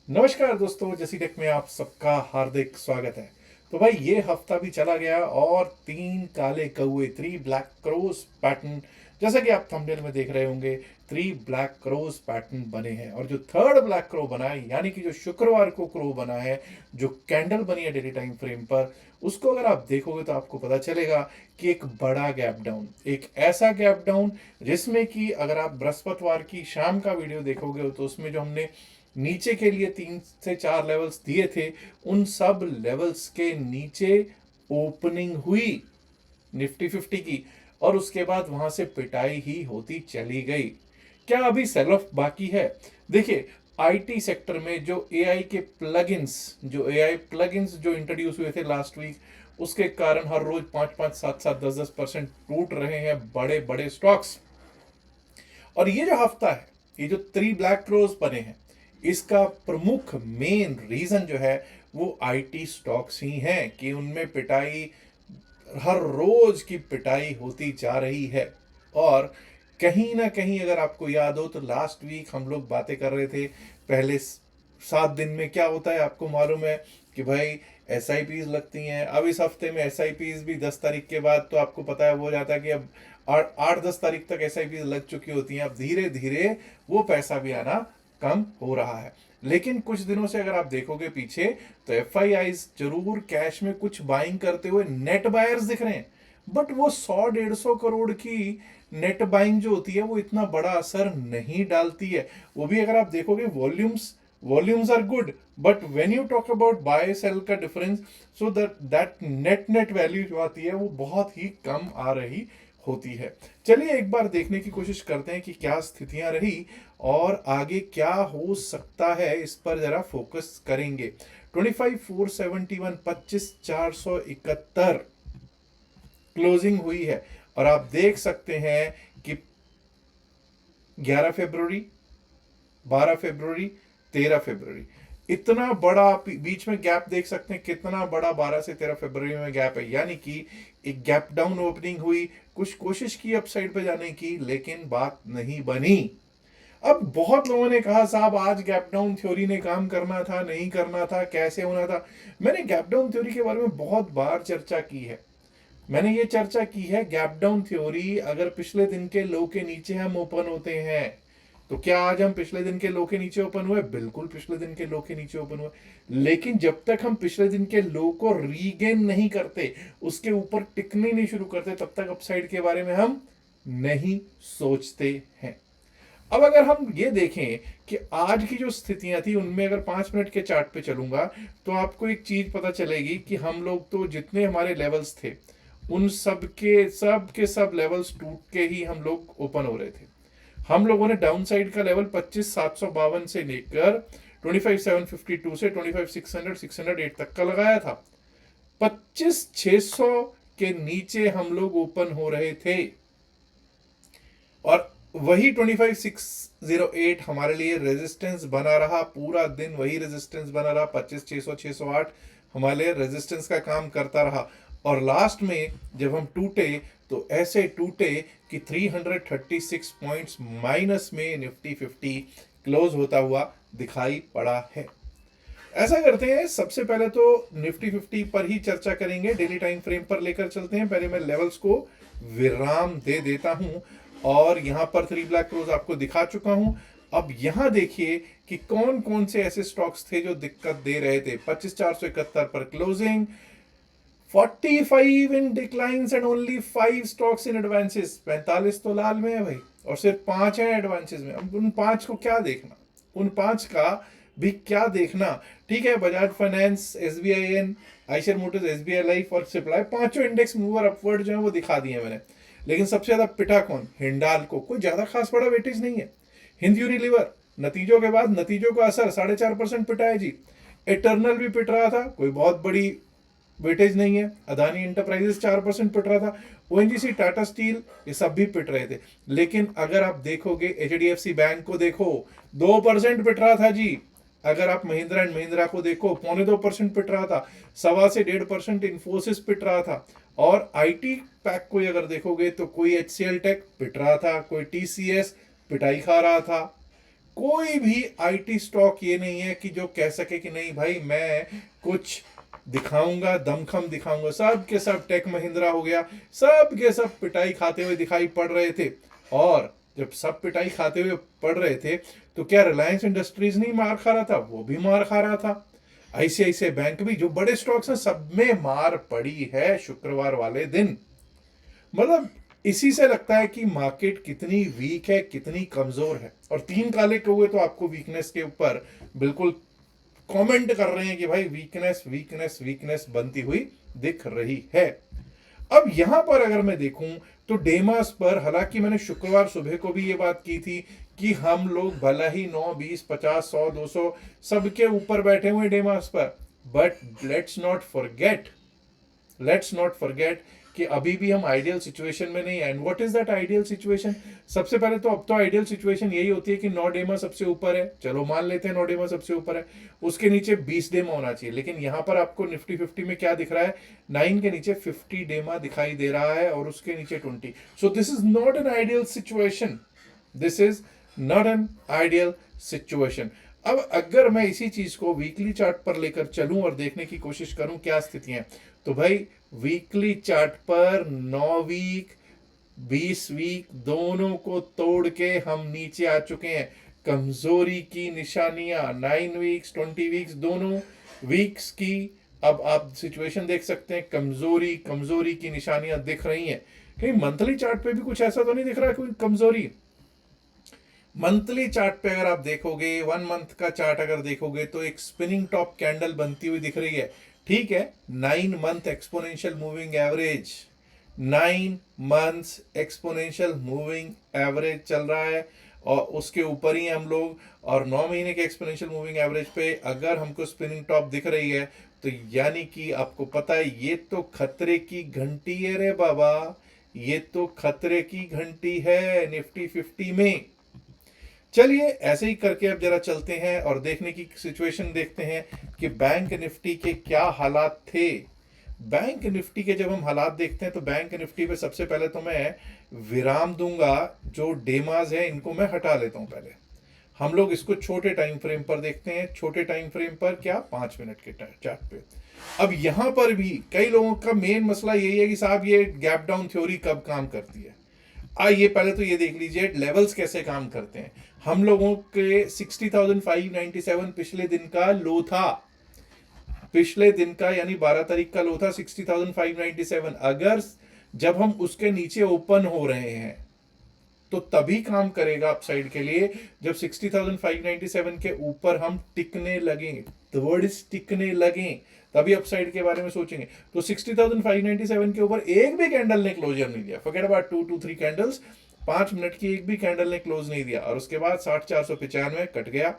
नमस्कार दोस्तों, जैसी टेक में आप सबका हार्दिक स्वागत है। तो भाई ये हफ्ता भी चला गया और तीन काले कौए, थ्री ब्लैक क्रोस पैटर्न, जैसा कि आप थंबनेल में देख रहे होंगे, थ्री ब्लैक क्रोस पैटर्न बने हैं। और जो थर्ड ब्लैक क्रो बना है, यानी कि जो शुक्रवार को क्रो बना है, जो कैंडल बनी है डेली टाइम फ्रेम पर, उसको अगर आप देखोगे तो आपको पता चलेगा कि एक बड़ा गैप डाउन, एक ऐसा गैप डाउन जिसमें कि अगर आप बृहस्पतिवार की शाम का वीडियो देखोगे तो उसमें जो हमने नीचे के लिए 3 से 4 लेवल्स दिए थे, उन सब लेवल्स के नीचे ओपनिंग हुई निफ्टी 50 की, और उसके बाद वहां से पिटाई ही होती चली गई। क्या अभी सेल ऑफ बाकी है? देखिए, आईटी सेक्टर में जो एआई के प्लगइन्स, जो एआई प्लगइन्स जो इंट्रोड्यूस हुए थे लास्ट वीक, उसके कारण हर रोज 5-5, 7-7, 10-10% टूट रहे हैं बड़े बड़े स्टॉक्स। और ये जो हफ्ता है, ये जो थ्री ब्लैक क्रोज बने हैं, इसका प्रमुख मेन रीजन जो है वो आईटी स्टॉक्स ही हैं कि उनमें पिटाई, हर रोज की पिटाई होती जा रही है। और कहीं ना कहीं अगर आपको याद हो तो लास्ट वीक हम लोग बातें कर रहे थे, पहले 7 दिन में क्या होता है आपको मालूम है कि भाई एस आई पीज लगती हैं। अब इस हफ्ते में एस आई पीज भी 10 तारीख के बाद तो आपको पता है वो हो जाता है कि अब 8-10 तारीख तक एस आई पीज लग चुकी होती हैं। अब धीरे धीरे वो पैसा भी आना कम हो रहा है। लेकिन कुछ दिनों से अगर आप देखोगे पीछे, तो एफ आई आईज जरूर कैश में कुछ बाइंग करते हुए नेट बायर्स दिख रहे हैं, बट वो 100-150 करोड़ की नेट बाइंग जो होती है वो इतना बड़ा असर नहीं डालती है। वो भी अगर आप देखोगे volumes are good, but when you talk about buy sell का difference, so that net net value जो आती है वो बहुत ही कम आ रही होती है। चलिए एक बार देखने की कोशिश करते हैं कि क्या स्थितियां रही और आगे क्या हो सकता है, इस पर जरा फोकस करेंगे। 25,471, 25,471 क्लोजिंग हुई है। और आप देख सकते हैं कि 11 फरवरी, 12 फरवरी, 13 फरवरी, इतना बड़ा बीच में गैप देख सकते हैं, कितना बड़ा 12 से 13 फरवरी में गैप है। यानी कि एक गैप डाउन ओपनिंग हुई, कुछ कोशिश की अपसाइड पे जाने की, लेकिन बात नहीं बनी। अब बहुत लोगों ने कहा साहब आज गैप डाउन थ्योरी ने काम करना था, नहीं करना था, कैसे होना था। मैंने गैप डाउन थ्योरी के बारे में बहुत बार चर्चा की है। मैंने ये चर्चा की है, गैप डाउन थ्योरी, अगर पिछले दिन के लो के नीचे हम ओपन होते हैं, तो क्या आज हम पिछले दिन के लो के नीचे ओपन हुए? बिल्कुल पिछले दिन के लो के नीचे ओपन हुए। लेकिन जब तक हम पिछले दिन के लो को रीगेन नहीं करते, उसके ऊपर टिकने नहीं शुरू करते, तब तक अपसाइड के बारे में हम नहीं सोचते हैं। अब अगर हम ये देखें कि आज की जो स्थितियां थी उनमें अगर 5 मिनट के चार्ट पे चलूंगा, तो आपको एक चीज पता चलेगी कि हम लोग तो जितने हमारे लेवल्स थे, उन सब लेवल्स टूट के ही हम लोग ओपन हो रहे थे। हम लोगों ने डाउन साइड का लेवल 25,752 से लेकर 25,752 से 25,600 608 तक का लगाया था। 25,600 के नीचे हम लोग ओपन हो रहे थे, और वही 25,608 हमारे लिए रेजिस्टेंस बना रहा पूरा दिन। वही रेजिस्टेंस बना रहा, 25,600 608 हमारे लिए रेजिस्टेंस का काम करता रहा। और लास्ट में जब हम टूटे तो ऐसे टूटे कि 336 पॉइंट्स माइनस में निफ्टी 50 क्लोज होता हुआ दिखाई पड़ा है। ऐसा करते हैं, सबसे पहले तो निफ्टी 50 पर ही चर्चा करेंगे, डेली टाइम फ्रेम पर लेकर चलते हैं। पहले मैं लेवल्स को विराम दे देता हूं, और यहां पर थ्री ब्लैक क्लोज आपको दिखा चुका हूं। अब यहां देखिए कि कौन कौन से ऐसे स्टॉक्स थे जो दिक्कत दे रहे थे। 25,471 पर closing, 45 in declines and only 5 stocks in advances. 45 तो लाल में है भाई, और सिर्फ 5 है एडवांसेस में। अब उन 5 को क्या देखना, उन 5 का भी क्या देखना। ठीक है, Bajaj finance, SBI, Eicher Motors, SBI life और सिप्लाई, पांचों इंडेक्स मूवर अपवर्ड जो है वो दिखा दिए मैंने। लेकिन सबसे ज्यादा पिटा कौन? हिंडाल को। कोई ज्यादा खास बड़ा वेटेज नहीं है। हिंद यूनिलीवर नतीजों के बाद, नतीजों का असर 4.5% पिटा है जी। एटर्नल भी पिट रहा था, कोई बहुत बड़ी वेटेज नहीं है। अदानी इंटरप्राइजेस 4% पिट रहा था। ओएनजीसी, टाटा स्टील, ये सब भी पिट रहे थे। लेकिन अगर आप देखोगे एचडीएफसी बैंक को देखो, 2% पिट रहा था जी। अगर आप महिंद्रा एंड महिंद्रा को देखो, 2.25% पिट रहा था। 1.25 से 1.5% इन्फोसिस पिट रहा था। और आईटी पैक को अगर देखोगे तो कोई एचसीएल टेक पिट रहा था, कोई टीसीएस पिटाई खा रहा था। कोई भी आईटी स्टॉक ये नहीं है कि जो कह सके कि नहीं भाई मैं कुछ दिखाऊंगा, दमखम दिखाऊंगा। सब के सब टेक महिंद्रा हो गया, सब के सब पिटाई खाते हुए दिखाई पड़ रहे थे। और जब सब पिटाई खाते हुए पड़ रहे थे तो क्या रिलायंस इंडस्ट्रीज नहीं मार खा रहा था? वो भी मार खा रहा था। आईसीआईसीआई बैंक भी, जो बड़े स्टॉक्स हैं, सब में मार पड़ी है शुक्रवार वाले दिन। मतलब इसी से लगता है कि मार्केट कितनी वीक है, कितनी कमजोर है। और तीन काले कौवे तो आपको वीकनेस के ऊपर बिल्कुल कमेंट कर रहे हैं कि भाई वीकनेस वीकनेस वीकनेस बनती हुई दिख रही है। अब यहां पर अगर मैं देखूं तो डेमास पर, हालांकि मैंने शुक्रवार सुबह को भी ये बात की थी कि हम लोग भला ही 9, 20, 50, 100, 200 सबके ऊपर बैठे हुए डेमास पर, बट लेट्स नॉट फॉरगेट कि अभी भी हम आइडियल सिचुएशन में नहीं है। And what is that ideal situation? सबसे पहले तो अब तो आइडियल सिचुएशन यही होती है कि 9 डेमा सबसे ऊपर है, चलो मान लेते हैं 9 डेमा सबसे ऊपर है, उसके नीचे 20 डेमा होना चाहिए। लेकिन यहां पर आपको निफ्टी 50 में क्या दिख रहा है? 9 के नीचे 50 डेमा दिखाई दे रहा है और उसके नीचे 20। So this is not an ideal situation, this is not an ideal situation. अब अगर मैं इसी चीज को वीकली चार्ट पर लेकर चलूं और देखने की कोशिश करूं क्या स्थितियां, तो भाई वीकली चार्ट पर 9 वीक, 20 वीक दोनों को तोड़ के हम नीचे आ चुके हैं। कमजोरी की निशानियां 9 वीक्स, 20 वीक्स, दोनों वीक्स की अब आप सिचुएशन देख सकते हैं। कमजोरी कमजोरी की निशानियां दिख रही हैं। कहीं मंथली चार्ट पे भी कुछ ऐसा तो नहीं दिख रहा कोई कमजोरी? मंथली चार्ट पे अगर आप देखोगे, 1 मंथ का चार्ट अगर देखोगे तो एक स्पिनिंग टॉप कैंडल बनती हुई दिख रही है। ठीक है, 9 month exponential moving average, 9 months exponential moving average चल रहा है और उसके ऊपर ही हम लोग। और 9 महीने के एक्सपोनेंशियल मूविंग एवरेज पे अगर हमको स्पिनिंग टॉप दिख रही है तो यानी कि आपको पता है ये तो खतरे की घंटी है रे बाबा, ये तो खतरे की घंटी है निफ्टी 50 में। चलिए ऐसे ही करके अब जरा चलते हैं और देखने की सिचुएशन देखते हैं कि बैंक निफ्टी के क्या हालात थे। बैंक निफ्टी के जब हम हालात देखते हैं तो बैंक निफ्टी पे सबसे पहले तो मैं विराम दूंगा। जो डेमाज है इनको मैं हटा लेता हूं। पहले हम लोग इसको छोटे टाइम फ्रेम पर देखते हैं। छोटे टाइम फ्रेम पर क्या, 5 मिनट के चार्ट पे। अब यहां पर भी कई लोगों का मेन मसला यही है कि साहब ये गैप डाउन थ्योरी कब काम करती है। आइए पहले तो ये देख लीजिए लेवल्स कैसे काम करते हैं। हम लोगों के 60,597 पिछले दिन का लो था, पिछले दिन का यानी 12 तारीख का लो था 60,597। अगर जब हम उसके नीचे ओपन हो रहे हैं तो तभी काम करेगा अपसाइड के लिए जब 60,597 के ऊपर हम टिकने लगे। द वर्ड इज टिकने लगे, तभी अपसाइड के बारे में सोचेंगे। तो 60,597 के ऊपर एक भी कैंडल ने क्लोजर नहीं दिया। Forget about 2 to 3 candles, 5 minute की एक भी कैंडल ने क्लोज नहीं दिया। और उसके बाद 60,495 कट गया।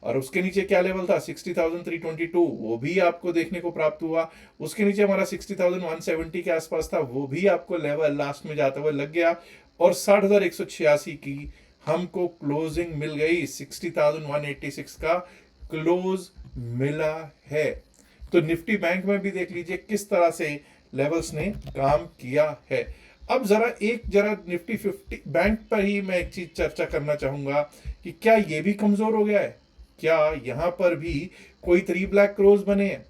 और उसके नीचे क्या लेवल था, 60,322, वो भी आपको देखने को प्राप्त हुआ। उसके नीचे हमारा 60,170 के आसपास था, वो भी आपको लेवल लास्ट में जाते हुए लग गया। और 60,186 की हमको क्लोजिंग मिल गई, 60,186 का क्लोज मिला है। तो निफ्टी बैंक में भी देख लीजिए किस तरह से लेवल्स ने काम किया है। अब जरा निफ्टी 50 बैंक पर ही मैं एक चीज चर्चा करना चाहूंगा कि क्या ये भी कमजोर हो गया है? क्या यहां पर भी कोई 3 ब्लैक क्रोज बने हैं?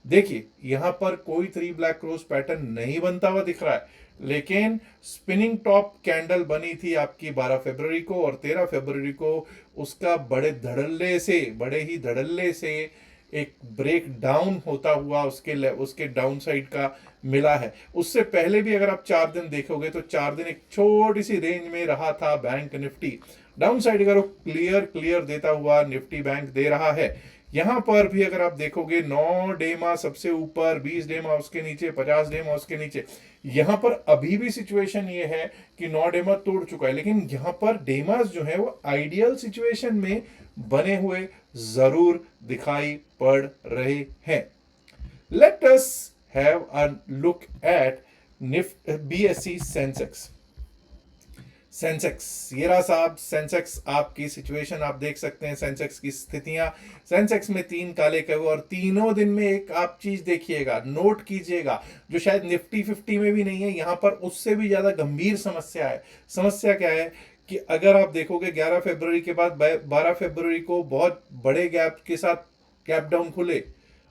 देखिए यहां पर कोई 3 ब्लैक क्रोज पैटर्न नहीं बनता हुआ दिख रहा है, लेकिन स्पिनिंग टॉप कैंडल बनी थी आपकी 12 फरवरी को और 13 फरवरी को उसका बड़े ही धड़ल्ले से एक ब्रेक डाउन होता हुआ उसके डाउन साइड का मिला है। उससे पहले भी अगर आप 4 दिन देखोगे तो 4 दिन एक छोटी सी रेंज में रहा था बैंक निफ्टी। डाउन साइड अगर क्लियर देता हुआ निफ्टी बैंक दे रहा है। यहां पर भी अगर आप देखोगे 9 डेमा सबसे ऊपर, 20 डेमा उसके नीचे, 50 डेमा उसके नीचे। यहां पर अभी भी सिचुएशन ये है कि 9 डेमा तोड़ चुका है, लेकिन यहां पर डेमास जो है वो आइडियल सिचुएशन में बने हुए जरूर दिखाई पड़ रहे हैं। Let us have a look at BSE Sensex. ये रहा साहब सेंसेक्स, आपकी सिचुएशन आप देख सकते हैं। सेंसेक्स की स्थितियां, सेंसेक्स में 3 काले कौवे और तीनों दिन में एक आप चीज देखिएगा, नोट कीजिएगा, जो शायद निफ्टी 50 में भी नहीं है, यहां पर उससे भी ज्यादा गंभीर समस्या है। समस्या क्या है कि अगर आप देखोगे 11 फरवरी के बाद 12 फरवरी को बहुत बड़े गैप के साथ गैप डाउन खुले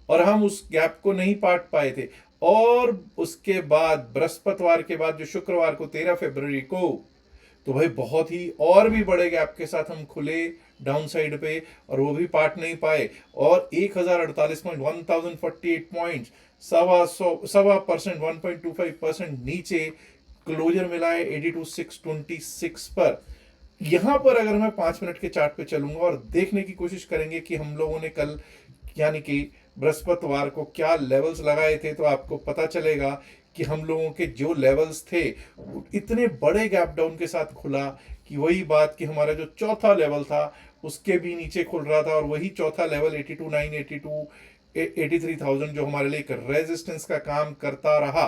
और हम उस गैप को नहीं पाट पाए थे, और उसके बाद बृहस्पतिवार के बाद जो शुक्रवार को 13 फरवरी को, तो भाई बहुत ही और भी बड़े गैप के साथ हम खुले डाउन साइड पे, और वो भी पाट नहीं पाए, और 1048 पॉइंट 1048 पॉइंट्स, सवा परसेंट 1.25% नीचे क्लोजर मिला है 82,626 पर। यहां पर अगर मैं 5 मिनट के चार्ट पे चलूंगा और देखने की कोशिश करेंगे कि हम लोगों ने कल यानी कि बृहस्पतिवार को क्या लेवल्स लगाए थे, तो आपको पता चलेगा कि हम लोगों के जो लेवल्स थे इतने बड़े गैप डाउन के साथ खुला कि वही बात कि हमारा जो चौथा लेवल था उसके भी नीचे खुल रहा था, और वही चौथा लेवल 82,982 83,000 जो हमारे लिए एक रेजिस्टेंस का काम करता रहा।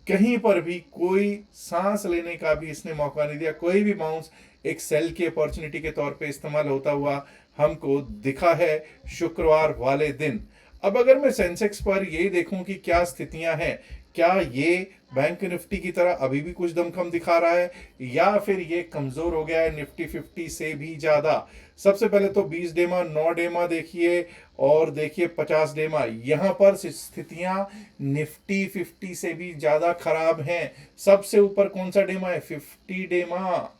कहीं पर भी कोई सांस लेने का भी इसने मौका नहीं दिया। कोई भी बाउंस एक सेल की अपॉर्चुनिटी के तौर पे इस्तेमाल होता हुआ हमको दिखा है शुक्रवार वाले दिन। अब अगर मैं सेंसेक्स पर यही देखूं कि क्या स्थितियां हैं, क्या ये बैंक निफ्टी की तरह अभी भी कुछ दमखम दिखा रहा है, या फिर ये कमजोर हो गया है निफ्टी 50 से भी ज्यादा। सबसे पहले तो 20 डेमा 9 डेमा देखिए, और देखिए 50 डेमा, यहां पर स्थितियां निफ्टी 50 से भी ज्यादा खराब हैं। सबसे ऊपर कौन सा डेमा है? 50 डेमा।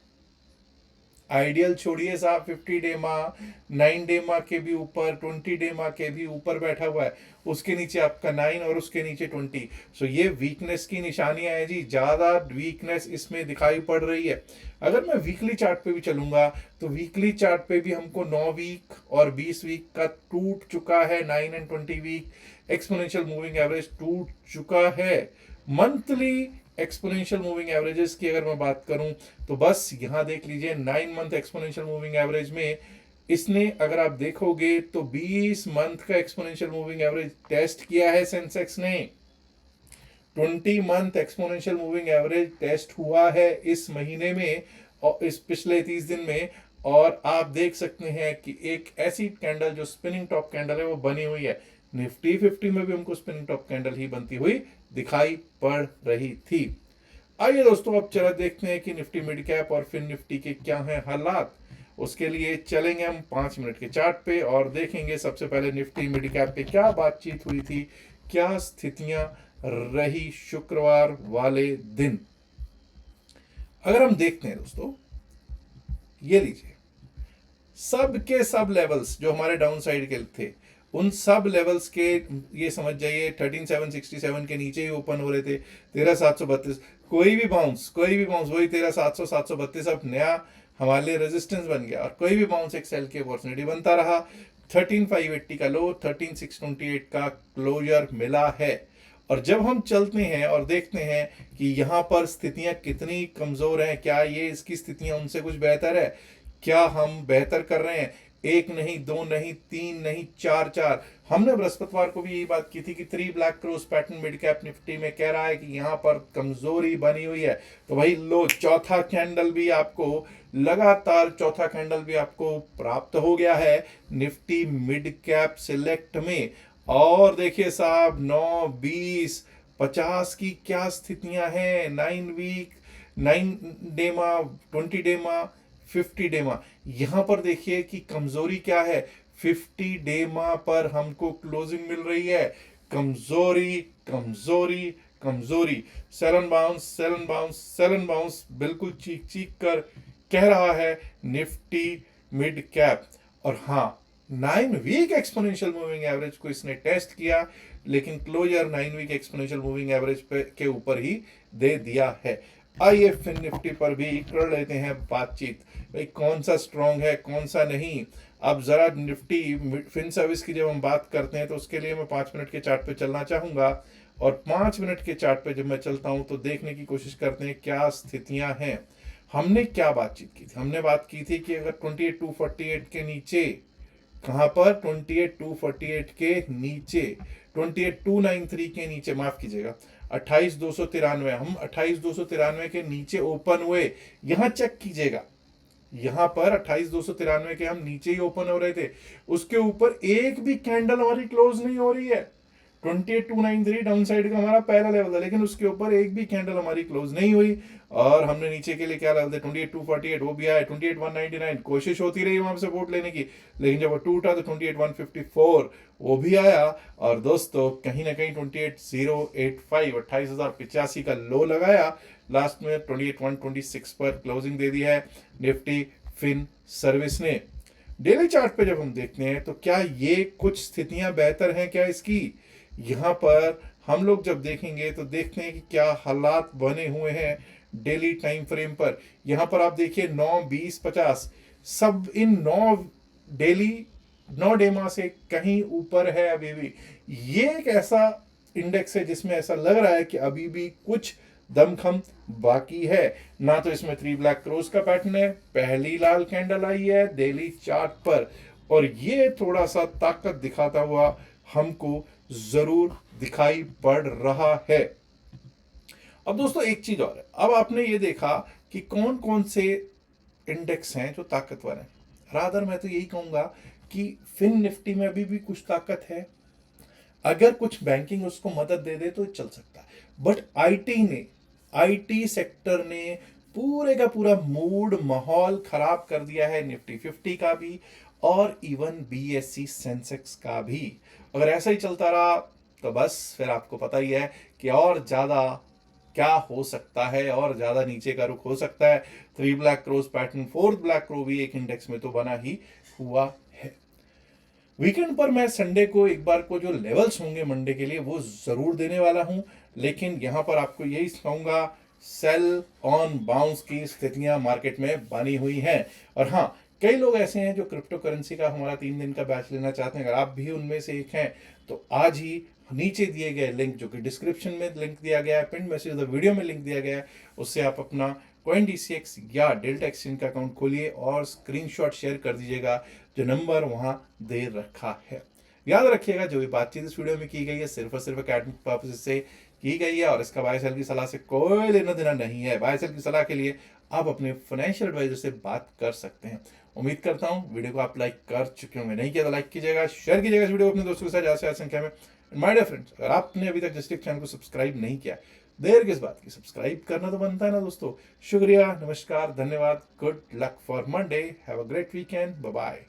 आइडियल छोड़िए साहब, 50 डेमा 9 डेमा के भी ऊपर, 20 डेमा के भी ऊपर बैठा हुआ है, उसके नीचे आपका 9 और उसके नीचे 20। सो ये वीकनेस की निशानियां हैं जी, ज्यादा वीकनेस इसमें दिखाई पड़ रही है। अगर मैं वीकली चार्ट पे भी चलूंगा तो वीकली चार्ट पे भी हमको 9 वीक और 20 वीक का टूट चुका है, 9 and 20 week exponential moving average टूट चुका है। मंथली एक्सपोनेंशियल मूविंग एवरेजेस की अगर मैं बात करूं तो बस यहां देख लीजिए, 9 मंथ एक्सपोनेंशियल मूविंग एवरेज में इसने अगर आप देखोगे तो 20 मंथ का एक्सपोनेंशियल मूविंग एवरेज टेस्ट किया है सेंसेक्स ने। 20 month exponential moving average test हुआ है इस महीने में और इस पिछले 30 दिन में, और आप देख सकते हैं कि एक ऐसी कैंडल जो स्पिनिंग टॉप कैंडल है वो बनी हुई है। निफ्टी 50 में भी हमको स्पिनिंग टॉप कैंडल ही बनती हुई दिखाई पड़ रही थी। आइए दोस्तों अब चला देखते हैं कि निफ्टी मिड कैप और फिर निफ्टी के क्या हैं हालात। उसके लिए चलेंगे हम 5 मिनट के चार्ट पे और देखेंगे सबसे पहले निफ्टी मिड कैप पे क्या बातचीत हुई थी, क्या स्थितियां रही शुक्रवार वाले दिन। अगर हम देखते हैं दोस्तों, ये लीजिए, सब के सब लेवल्स जो हमारे डाउन साइड के थे उन सब लेवल्स के, ये समझ जाइए 13,767 के नीचे ही ओपन हो रहे थे। 13,732 कोई भी बाउंस वही 13,700 732 अब नया हमारे लिए रेजिस्टेंस बन गया, और कोई भी बाउंस एक सेल की अपॉर्चुनिटी बनता रहा। 13,580 का लो, 13,628 का क्लोजर मिला है। और जब हम चलते हैं और देखते हैं कि यहाँ पर स्थितियां कितनी कमजोर हैं, क्या ये इसकी स्थितियां उनसे कुछ बेहतर है, क्या हम बेहतर कर रहे हैं, एक नहीं, दो नहीं, तीन नहीं, चार चार। हमने बृहस्पतिवार को भी यही बात की थी कि 3 black cross pattern mid cap Nifty में कह रहा है कि यहाँ पर कमजोरी बनी हुई है। तो भाई लो, चौथा कैंडल भी आपको लगातार चौथा कैंडल भी आपको प्राप्त हो गया है निफ्टी मिड कैप सिलेक्ट में। और देखिए साहब, 9 20 50 की क्या स्थितियां हैं, 9 वीक 9 डेमा 20 डेमा 50 डेमा। यहां पर देखिए कि कमजोरी क्या है, 50 डेमा पर हमको क्लोजिंग मिल रही है। कमजोरी कमजोरी कमजोरी, Selan bounce Selan bounce Selan bounce, बिल्कुल चीख चीख कर कह रहा है निफ्टी मिड कैप। और हाँ, 9 वीक एक्सपोनेंशियल मूविंग एवरेज को इसने टेस्ट किया, लेकिन closure 9 week exponential moving average के ऊपर ही दे दिया है। आइए फिन निफ्टी पर भी कर लेते हैं बातचीत, भाई कौन सा स्ट्रांग है कौन सा नहीं। अब जरा निफ्टी फिन सर्विस की जब हम बात करते हैं तो उसके लिए मैं 5 मिनट के चार्ट पे चलना चाहूंगा, और 5 मिनट के चार्ट पे जब मैं चलता हूं तो देखने की कोशिश करते हैं क्या स्थितियां हैं। हमने क्या बातचीत की थी, हमने बात की थी कि अगर 28,248 के नीचे, कहां पर 28,248 के नीचे, 28,293 के नीचे, माफ कीजिएगा 28,293, हम 28,293 के नीचे ओपन हुए। यहां चेक कीजिएगा, यहां पर 28,293 के हम नीचे ही ओपन हो रहे थे, उसके ऊपर एक भी कैंडल हमारी क्लोज नहीं हो रही है। 28,293 डाउन साइड का हमारा पहला लेवल था, लेकिन उसके ऊपर एक भी कैंडल हमारी क्लोज नहीं हुई और हमने नीचे के लिए क्या लेवल थे 28,248 वो भी आया, 28,199 कोशिश होती रही वहां से सपोर्ट लेने की, लेकिन जब वो टूटा तो 28,154 वो भी आया। और दोस्तों कहीं ना कहीं 28,085 28,085 का लो लगाया, लास्ट में 28,126 पर क्लोजिंग दे दी है निफ्टी फिन सर्विस ने। डेली चार्ट पे जब हम देखते हैं तो क्या ये कुछ स्थितियां बेहतर हैं क्या इसकी? यहां पर हम लोग जब देखेंगे तो देखते हैं कि क्या हालात बने हुए हैं डेली टाइम फ्रेम पर। यहां पर आप देखिए 9, 20, 50 सब इन 9 डेमा से कहीं ऊपर है अभी भी। ये एक ऐसा इंडेक्स है जिसमें ऐसा लग रहा है कि अभी भी कुछ दमखम बाकी है। ना तो इसमें 3 ब्लैक क्रोस का पैटर्न है, पहली लाल कैंडल आई है डेली चार्ट पर, और ये थोड़ा सा ताकत दिखाता हुआ हमको जरूर दिखाई पड़ रहा है। अब दोस्तों एक चीज और है, अब आपने ये देखा कि कौन कौन से इंडेक्स हैं जो ताकतवर हैं। रादर मैं तो यही कहूंगा कि फिन निफ्टी में अभी भी कुछ ताकत है, अगर कुछ बैंकिंग उसको मदद दे दे तो चल सकता है। बट आईटी सेक्टर ने पूरे का पूरा मूड माहौल खराब कर दिया है, निफ्टी 50 का भी और इवन बीएससी सेंसेक्स का भी। अगर ऐसा ही चलता रहा तो बस फिर आपको पता ही है कि और ज्यादा क्या हो सकता है, और ज्यादा नीचे का रुख हो सकता है। 3 black cross pattern, 4th black crow भी एक इंडेक्स में तो बना ही हुआ है। वीकेंड पर मैं संडे को एक बार को जो लेवल्स होंगे मंडे के लिए वो जरूर देने वाला हूं, लेकिन यहां पर आपको यही कहूंगा सेल ऑन बाउंस की स्थितियां मार्केट में बनी हुई हैं। और हाँ, कई लोग ऐसे हैं जो क्रिप्टो करेंसी का हमारा 3 दिन का बैच लेना चाहते हैं। अगर आप भी उनमें से एक हैं तो आज ही नीचे दिए गए लिंक, जो कि डिस्क्रिप्शन में लिंक दिया गया है, पिन मैसेज वीडियो में लिंक दिया गया है, उससे आप अपना CoinDCX या डेल्टा एक्सचेंज का अकाउंट खोलिए और स्क्रीनशॉट शेयर कर दीजिएगा जो नंबर वहां दे रखा है। याद रखिएगा जो भी बातचीत इस वीडियो में की गई है सिर्फ और सिर्फ एकेडमिक पर्पज से की गई है और इसका बाय सेल की सलाह से कोई लेना देना नहीं है। बाय सेल की सलाह के लिए आप अपने फाइनेंशियल एडवाइजर से बात कर सकते हैं। उम्मीद करता हूं वीडियो को आप लाइक कर चुके होंगे, नहीं किया तो लाइक कीजिएगा, शेयर कीजिएगा इस वीडियो को अपने दोस्तों के साथ ज्यादा से ज्यादा संख्या में। माय डियर फ्रेंड्स, अगर आपने अभी तक जस्टिक चैनल को सब्सक्राइब नहीं किया, देर किस बात की, सब्सक्राइब करना तो बनता है ना दोस्तों। शुक्रिया, नमस्कार, धन्यवाद, good luck for Monday, have a great weekend, bye bye.